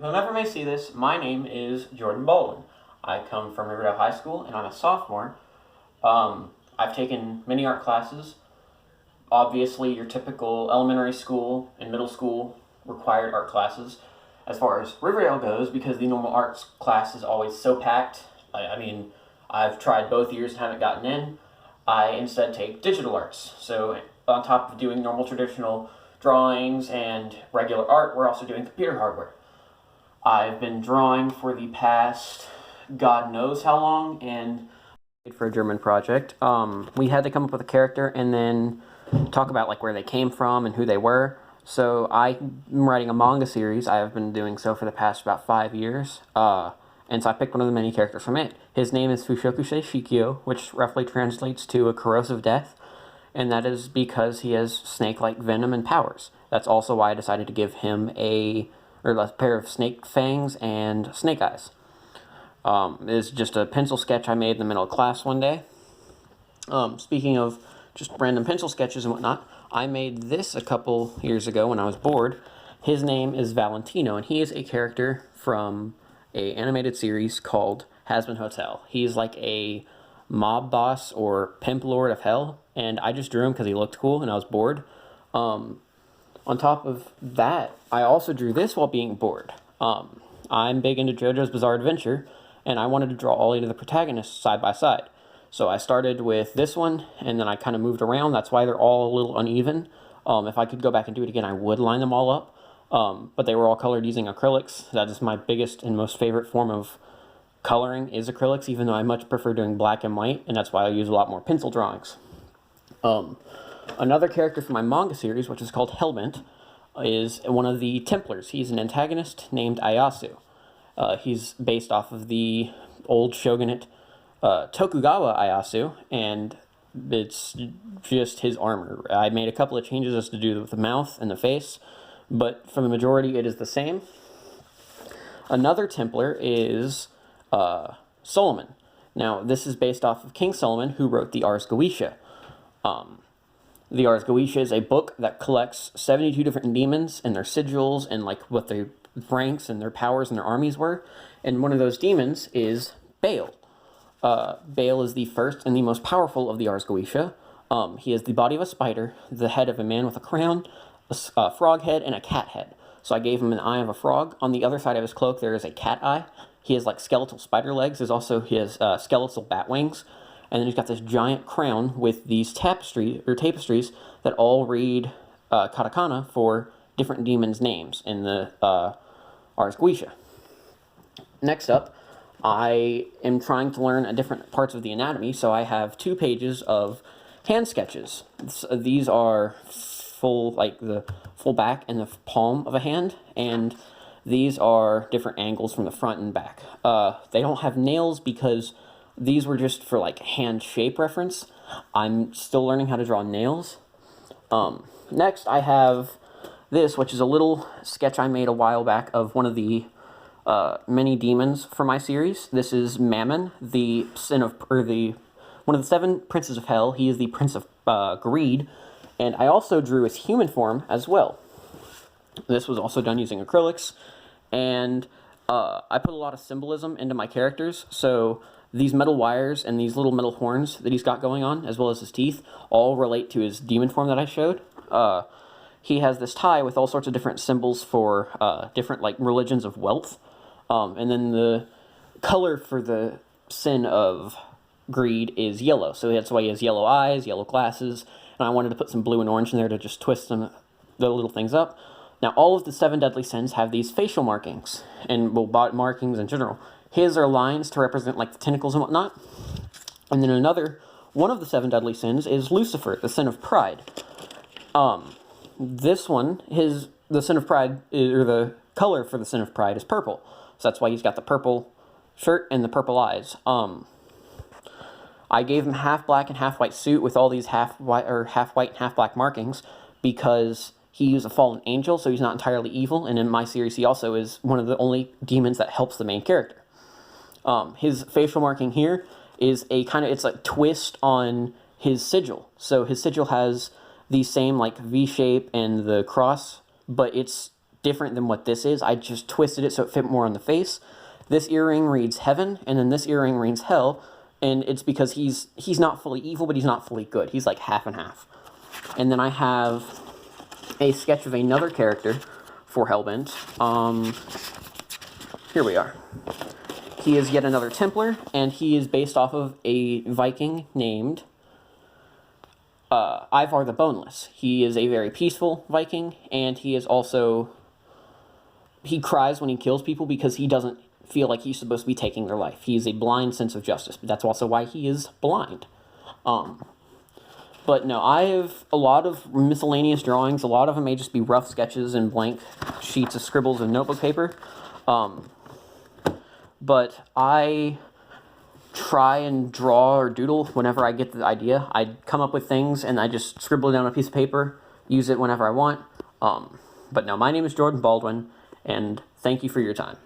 Whomever may see this, my name is Jordan Baldwin. I come from Riverdale High School and I'm a sophomore. I've taken many art classes. Obviously, your typical elementary school and middle school required art classes. As far as Riverdale goes, because the normal arts class is always so packed, I've tried both years and haven't gotten in. I instead take digital arts. So, on top of doing normal traditional drawings and regular art, we're also doing computer hardware. I've been drawing for the past God knows how long, and for a German project. We had to come up with a character and then talk about like where they came from and who they were. So I'm writing a manga series. I have been doing so for the past about 5 years. And so I picked one of the many characters from it. His name is Fushokusei Shikyo, which roughly translates to a corrosive death. And that is because he has snake-like venom and powers. That's also why I decided to give him a pair of snake fangs and snake eyes. It's just a pencil sketch I made in the middle of class one day. Speaking of just random pencil sketches and whatnot, I made this a couple years ago when I was bored. His name is Valentino, and he is a character from an animated series called Hazbin Hotel. He's like a mob boss or pimp lord of hell, and I just drew him because he looked cool and I was bored. On top of that, I also drew this while being bored. I'm big into JoJo's Bizarre Adventure, and I wanted to draw all 8 of the protagonists side by side. So I started with this one, and then I kind of moved around. That's why they're all a little uneven. If I could go back and do it again, I would line them all up. But they were all colored using acrylics. That is my biggest and most favorite form of coloring is acrylics, even though I much prefer doing black and white, and that's why I use a lot more pencil drawings. Another character from my manga series, which is called Hellbent, is one of the Templars. He's an antagonist named Ayasu. He's based off of the old shogunate Tokugawa Ieyasu, and it's just his armor. I made a couple of changes as to do with the mouth and the face, but for the majority it is the same. Another Templar is Solomon. Now, this is based off of King Solomon, who wrote the Ars Goetia. The Ars Goetia is a book that collects 72 different demons and their sigils and like what their ranks and their powers and their armies were. And one of those demons is Baal. Baal is the first and the most powerful of the Ars Goetia. He has the body of a spider, the head of a man with a crown, a frog head, and a cat head. So I gave him an eye of a frog. On the other side of his cloak, there is a cat eye. He has like skeletal spider legs. There's also his skeletal bat wings. And then he's got this giant crown with these tapestries that all read katakana for different demons' names in the Ars Goetia. Next up, I am trying to learn different parts of the anatomy, so I have 2 pages of hand sketches. These are full, like the full back and the palm of a hand, and these are different angles from the front and back. They don't have nails because these were just for like hand shape reference. I'm still learning how to draw nails. Next, I have this, which is a little sketch I made a while back of one of the many demons for my series. This is Mammon, the one of the 7 princes of hell. He is the prince of greed, and I also drew his human form as well. This was also done using acrylics, and I put a lot of symbolism into my characters. So these metal wires and these little metal horns that he's got going on, as well as his teeth, all relate to his demon form that I showed. He has this tie with all sorts of different symbols for different like religions of wealth. And then the color for the sin of greed is yellow. So that's why he has yellow eyes, yellow glasses, and I wanted to put some blue and orange in there to just twist the little things up. Now, all of the 7 deadly sins have these facial markings, and markings in general. His are lines to represent like the tentacles and whatnot. And then one of the 7 deadly sins is Lucifer, the sin of pride. This one, the sin of pride, or the color for the sin of pride is purple. So that's why he's got the purple shirt and the purple eyes. I gave him half black and half white suit with all these half white and half black markings because he is a fallen angel, so he's not entirely evil. And in my series, he also is one of the only demons that helps the main character. His facial marking here is it's a twist on his sigil. So his sigil has the same like V shape and the cross, but it's different than what this is. I just twisted it so it fit more on the face. This earring reads heaven, and then this earring reads hell, and it's because he's not fully evil, but he's not fully good. He's like half and half. And then I have a sketch of another character for Hellbent. Here we are. He is yet another Templar, and he is based off of a Viking named Ivar the Boneless. He is a very peaceful Viking, and he is also... He cries when he kills people because he doesn't feel like he's supposed to be taking their life. He has a blind sense of justice, but that's also why he is blind. But no, I have a lot of miscellaneous drawings. A lot of them may just be rough sketches and blank sheets of scribbles and notebook paper. But I try and draw or doodle whenever I get the idea. I come up with things and I just scribble it down on a piece of paper, use it whenever I want. But no, my name is Jordan Baldwin, and thank you for your time.